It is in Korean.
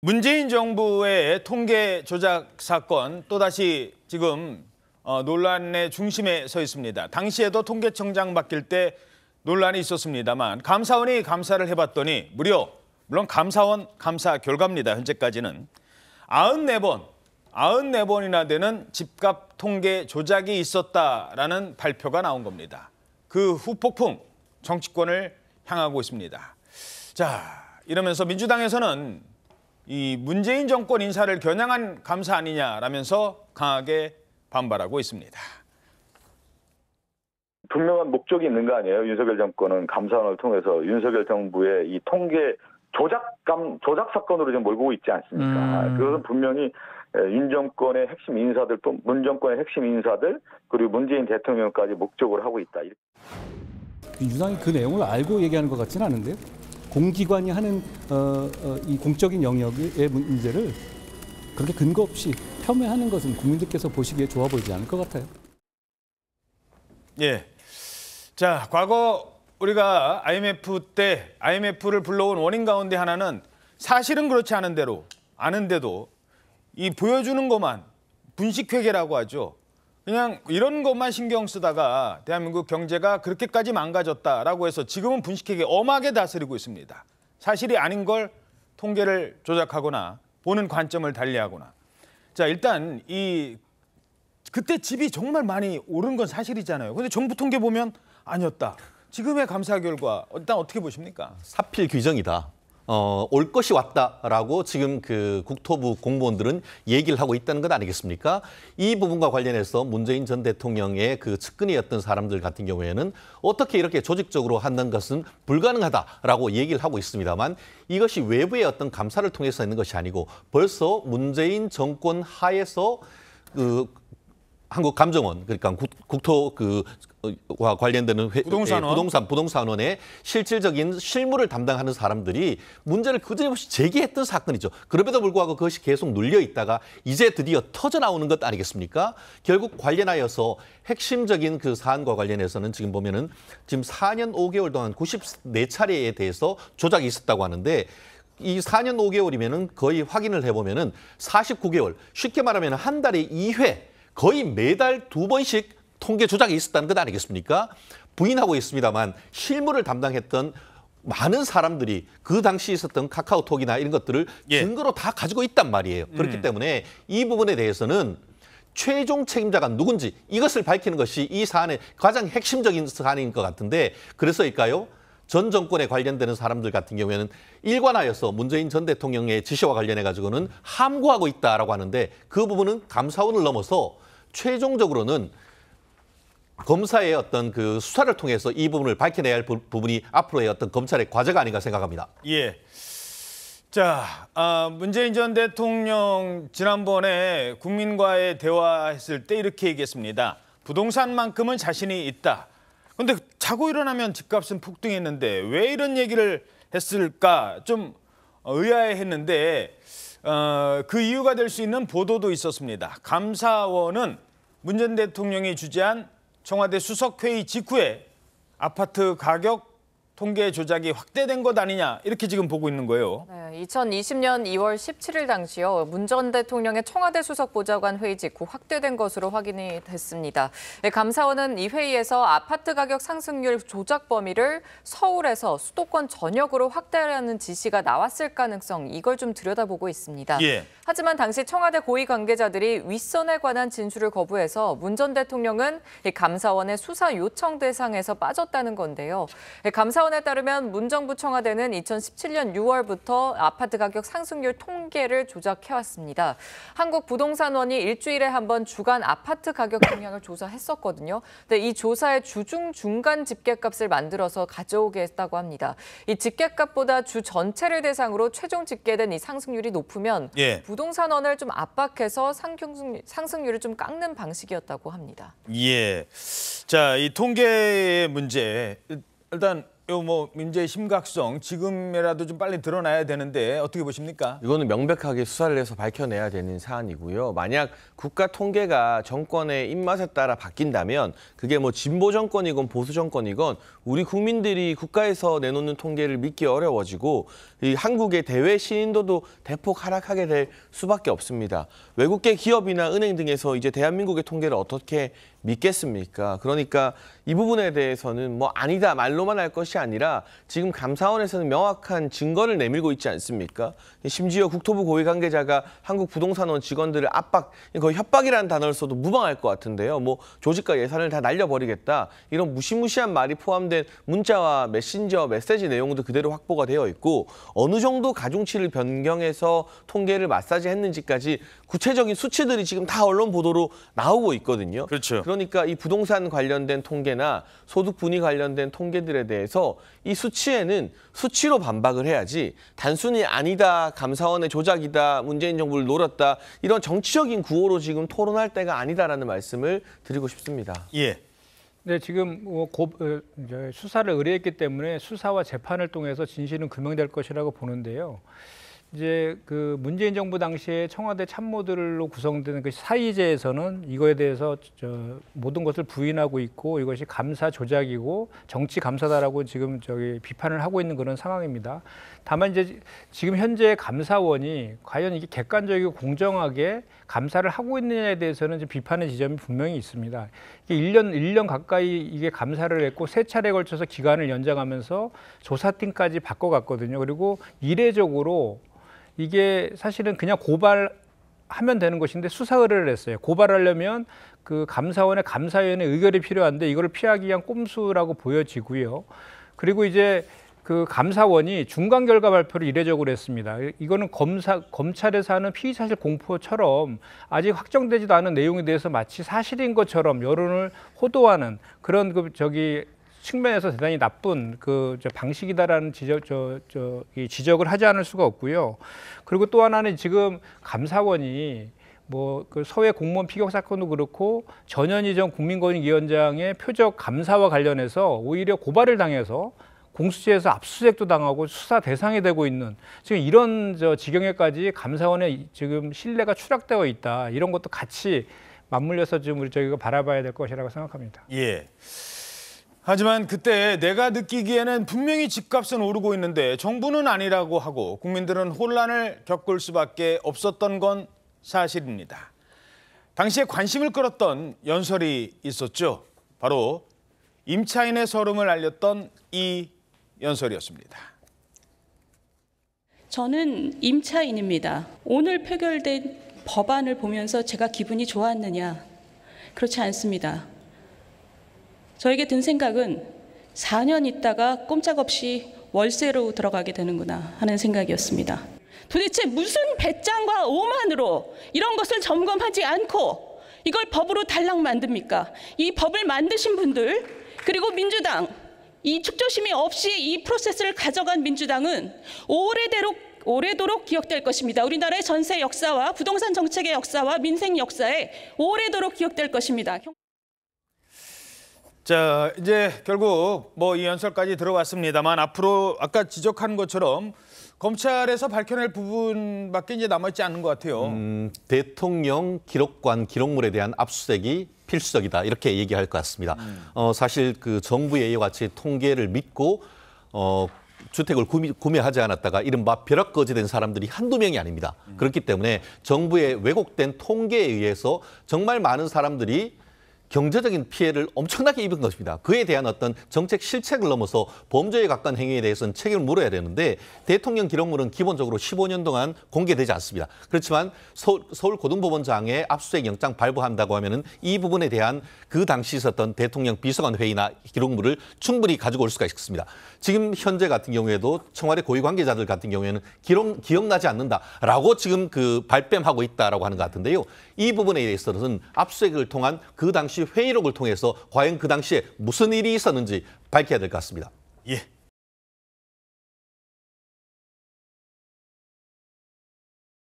문재인 정부의 통계 조작 사건 또다시 지금 논란의 중심에 서 있습니다. 당시에도 통계청장 맡길 때 논란이 있었습니다만 감사원이 감사를 해봤더니 물론 감사원 감사 결과입니다. 현재까지는 94번이나 되는 집값 통계 조작이 있었다라는 발표가 나온 겁니다. 그 후폭풍 정치권을 향하고 있습니다. 자, 이러면서 민주당에서는 이 문재인 정권 인사를 겨냥한 감사 아니냐라면서 강하게 반발하고 있습니다. 분명한 목적이 있는 거 아니에요? 윤석열 정권은 감사원을 통해서 윤석열 정부의 이 통계 조작 사건으로 지금 몰고 있지 않습니까? 그것은 분명히 윤 정권의 핵심 인사들 또 문 정권의 핵심 인사들 그리고 문재인 대통령까지 목적으로 하고 있다. 민주당이 그 내용을 알고 얘기하는 것 같지는 않은데요. 공기관이 하는 이 공적인 영역의 문제를 그렇게 근거 없이 폄훼하는 것은 국민들께서 보시기에 좋아 보이지 않을 것 같아요. 예. 자, 과거 우리가 IMF를 불러온 원인 가운데 하나는 사실은 그렇지 않은데도 이 보여주는 것만 분식회계라고 하죠. 그냥 이런 것만 신경 쓰다가 대한민국 경제가 그렇게까지 망가졌다라고 해서 지금은 분식회계 엄하게 다스리고 있습니다. 사실이 아닌 걸 통계를 조작하거나 보는 관점을 달리하거나. 자, 일단 그때 집이 정말 많이 오른 건 사실이잖아요. 근데 정부 통계 보면 아니었다. 지금의 감사 결과 일단 어떻게 보십니까? 사필 규정이다. 올 것이 왔다라고 지금 그 국토부 공무원들은 얘기를 하고 있다는 것 아니겠습니까? 이 부분과 관련해서 문재인 전 대통령의 그 측근이었던 사람들 같은 경우에는 어떻게 이렇게 조직적으로 하는 것은 불가능하다라고 얘기를 하고 있습니다만 이것이 외부의 어떤 감사를 통해서 있는 것이 아니고 벌써 문재인 정권 하에서 한국감정원 그러니까 국토와 관련되는 부동산원의 실질적인 실무를 담당하는 사람들이 문제를 그제없이 제기했던 사건이죠. 그럼에도 불구하고 그것이 계속 눌려 있다가 이제 드디어 터져 나오는 것 아니겠습니까? 결국 관련하여서 핵심적인 그 사안과 관련해서는 지금 보면은 지금 4년 5개월 동안 94차례에 대해서 조작이 있었다고 하는데 이 4년 5개월이면은 거의 확인을 해보면은 49개월 쉽게 말하면 한 달에 2회 거의 매달 2번씩 통계 조작이 있었다는 것 아니겠습니까? 부인하고 있습니다만 실무를 담당했던 많은 사람들이 그 당시 있었던 카카오톡이나 이런 것들을 증거로 다 가지고 있단 말이에요. 그렇기 때문에 이 부분에 대해서는 최종 책임자가 누군지 이것을 밝히는 것이 이 사안의 가장 핵심적인 사안인 것 같은데 그래서일까요? 전 정권에 관련되는 사람들 같은 경우에는 일관하여서 문재인 전 대통령의 지시와 관련해 가지고는 함구하고 있다라고 하는데 그 부분은 감사원을 넘어서 최종적으로는 검사의 어떤 그 수사를 통해서 이 부분을 밝혀내야 할 부분이 앞으로의 어떤 검찰의 과제가 아닌가 생각합니다. 예. 자, 문재인 전 대통령 지난번에 국민과의 대화했을 때 이렇게 얘기했습니다. 부동산만큼은 자신이 있다. 근데 자고 일어나면 집값은 폭등했는데 왜 이런 얘기를 했을까 좀 의아해했는데 그 이유가 될 수 있는 보도도 있었습니다. 감사원은 문 전 대통령이 주재한 청와대 수석회의 직후에 아파트 가격 통계 조작이 확대된 것 아니냐 이렇게 지금 보고 있는 거예요. 네, 2020년 2월 17일 당시요. 문 전 대통령의 청와대 수석보좌관 회의 직후 확대된 것으로 확인이 됐습니다. 네, 감사원은 이 회의에서 아파트 가격 상승률 조작 범위를 서울에서 수도권 전역으로 확대하려는 지시가 나왔을 가능성 이걸 좀 들여다보고 있습니다. 예. 하지만 당시 청와대 고위 관계자들이 윗선에 관한 진술을 거부해서 문 전 대통령은 감사원의 수사 요청 대상에서 빠졌다는 건데요. 감사원에 따르면 문 정부 청와대는 2017년 6월부터 아파트 가격 상승률 통계를 조작해왔습니다. 한국부동산원이 일주일에 한 번 주간 아파트 가격 동향을 조사했었거든요. 근데 이 조사의 주중 중간 집계값을 만들어서 가져오게 했다고 합니다. 이 집계값보다 주 전체를 대상으로 최종 집계된 이 상승률이 높으면 부동산원을 좀 압박해서 상승률을 좀 깎는 방식이었다고 합니다. 예. 자, 이 통계의 문제 일단 뭐 문제의 심각성 지금이라도 좀 빨리 드러나야 되는데 어떻게 보십니까? 이거는 명백하게 수사를 해서 밝혀내야 되는 사안이고요. 만약 국가 통계가 정권의 입맛에 따라 바뀐다면 그게 뭐 진보 정권이건 보수 정권이건 우리 국민들이 국가에서 내놓는 통계를 믿기 어려워지고 이 한국의 대외 신인도도 대폭 하락하게 될 수밖에 없습니다. 외국계 기업이나 은행 등에서 이제 대한민국의 통계를 어떻게 믿겠습니까? 그러니까 이 부분에 대해서는 뭐 아니다 말로만 할 것이 아니라 지금 감사원에서는 명확한 증거를 내밀고 있지 않습니까? 심지어 국토부 고위 관계자가 한국부동산원 직원들을 압박, 거의 협박이라는 단어를 써도 무방할 것 같은데요. 뭐 조직과 예산을 다 날려버리겠다. 이런 무시무시한 말이 포함된 문자와 메신저, 메시지 내용도 그대로 확보가 되어 있고 어느 정도 가중치를 변경해서 통계를 마사지했는지까지 구체적인 수치들이 지금 다 언론 보도로 나오고 있거든요. 그렇죠. 그러니까 이 부동산 관련된 통계나 소득 분위 관련된 통계들에 대해서 이 수치에는 수치로 반박을 해야지 단순히 아니다, 감사원의 조작이다, 문재인 정부를 노렸다 이런 정치적인 구호로 지금 토론할 때가 아니다라는 말씀을 드리고 싶습니다. 예. 네, 지금 이제 수사를 의뢰했기 때문에 수사와 재판을 통해서 진실은 규명될 것이라고 보는데요. 이제 그 문재인 정부 당시에 청와대 참모들로 구성된 그 사의제에서는 이거에 대해서 모든 것을 부인하고 있고 이것이 감사 조작이고 정치 감사다라고 지금 비판을 하고 있는 그런 상황입니다. 다만 이제 지금 현재 감사원이 과연 이게 객관적이고 공정하게 감사를 하고 있느냐에 대해서는 이제 비판의 지점이 분명히 있습니다. 이게 1년 가까이 이게 감사를 했고 3차례에 걸쳐서 기간을 연장하면서 조사팀까지 바꿔갔거든요. 그리고 이례적으로 이게 사실은 그냥 고발하면 되는 것인데 수사 의뢰를 했어요. 고발하려면 그 감사원의 감사위원회 의결이 필요한데 이거를 피하기 위한 꼼수라고 보여지고요. 그리고 이제 그 감사원이 중간 결과 발표를 이례적으로 했습니다. 이거는 검찰에서 하는 피의사실 공포처럼 아직 확정되지도 않은 내용에 대해서 마치 사실인 것처럼 여론을 호도하는 그런 측면에서 대단히 나쁜 방식이다라는 지적을 하지 않을 수가 없고요. 그리고 또 하나는 지금 감사원이 그 서해 공무원 피격 사건도 그렇고 전현희 전 국민권익위원장의 표적 감사와 관련해서 오히려 고발을 당해서 공수처에서 압수수색도 당하고 수사 대상이 되고 있는 지금 이런 지경에까지 감사원의 지금 신뢰가 추락되어 있다. 이런 것도 같이 맞물려서 지금 저희가 바라봐야 될 것이라고 생각합니다. 예. 하지만 그때 내가 느끼기에는 분명히 집값은 오르고 있는데 정부는 아니라고 하고 국민들은 혼란을 겪을 수밖에 없었던 건 사실입니다. 당시에 관심을 끌었던 연설이 있었죠. 바로 임차인의 서름을 알렸던 이 연설이었습니다. 저는 임차인입니다. 오늘 표결된 법안을 보면서 제가 기분이 좋았느냐? 그렇지 않습니다. 저에게 든 생각은 4년 있다가 꼼짝없이 월세로 들어가게 되는구나 하는 생각이었습니다. 도대체 무슨 배짱과 오만으로 이런 것을 점검하지 않고 이걸 법으로 달랑 만듭니까? 이 법을 만드신 분들 그리고 민주당 이 축조심이 없이 이 프로세스를 가져간 민주당은 오래도록 기억될 것입니다. 우리나라의 전세 역사와 부동산 정책의 역사와 민생 역사에 오래도록 기억될 것입니다. 자, 이제 결국 이 연설까지 들어왔습니다만 앞으로 아까 지적한 것처럼 검찰에서 밝혀낼 부분밖에 이제 남아있지 않는 것 같아요. 대통령 기록관 기록물에 대한 압수수색이 필수적이다 이렇게 얘기할 것 같습니다. 사실 그 정부의 이와 같이 통계를 믿고 주택을 구매하지 않았다가 이른바 벼락거지된 사람들이 한두 명이 아닙니다. 그렇기 때문에 정부의 왜곡된 통계에 의해서 정말 많은 사람들이 경제적인 피해를 엄청나게 입은 것입니다. 그에 대한 어떤 정책 실책을 넘어서 범죄에 가까운 행위에 대해서는 책임을 물어야 되는데 대통령 기록물은 기본적으로 15년 동안 공개되지 않습니다. 그렇지만 서울고등법원장에 압수수색 영장 발부한다고 하면은 이 부분에 대한 그 당시 있었던 대통령 비서관 회의나 기록물을 충분히 가지고 올 수가 있습니다. 지금 현재 같은 경우에도 청와대 고위 관계자들 같은 경우에는 기억나지 않는다라고 지금 발뺌하고 있다라고 하는 것 같은데요. 이 부분에 대해서는 압수수색을 통한 그 당시 회의록을 통해서 과연 그 당시에 무슨 일이 있었는지 밝혀야 될 것 같습니다. 예.